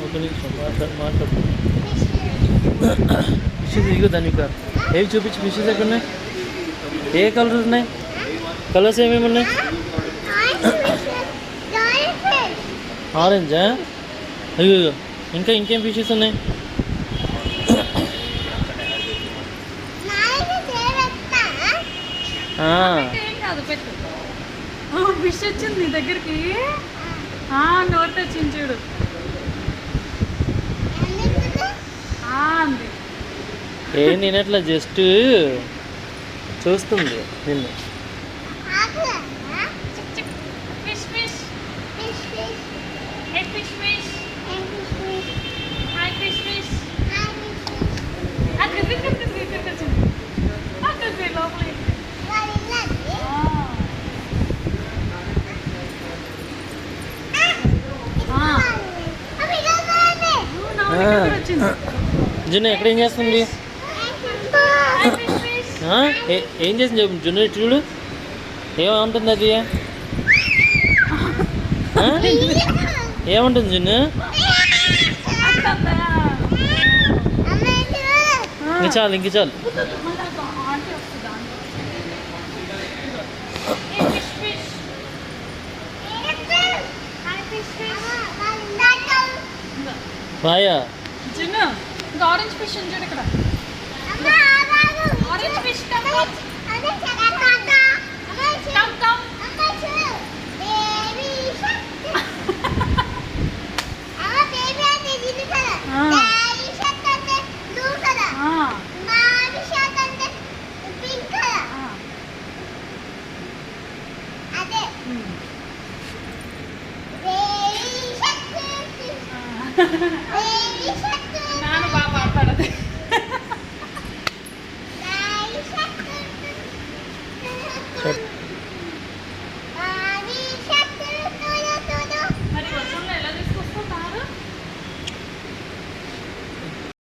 ఒక నిమిషం మాట్లాడు ఫిషెస్ ఇగో దానికి ఏవి చూపించి ఫిషెస్ ఎక్కడ ఉన్నాయి, ఏ కలర్ ఉన్నాయి, కలర్స్ ఏమేమి ఉన్నాయి? ఆరెంజా? అయ్యో ఇంకా ఇంకేం ఫిషెస్ ఉన్నాయి? ఫిష్ వచ్చింది నీ దగ్గరికి, నోట్ వచ్చింది చూడు. అంది ఏం తినట్లా, జస్ట్ చూస్తుంది నిన్ను. జున్ను ఎక్కడ ఏం చేస్తుంది? ఏం చేసింది చెప్పు జున్ను, చూడు ఏమంటుంది అది, ఏమంటుంది జున్ను? ఇంక చాలు ఇంక చాలు. బాయా జున్ను ఇంకా ఆరెంజ్ ఫిష్ ఉంది చూడు ఇక్కడ. ఆరెంజ్ ఫిష్ ನಾನು ಬಾಬಾ ಆಟಾಡೋದು.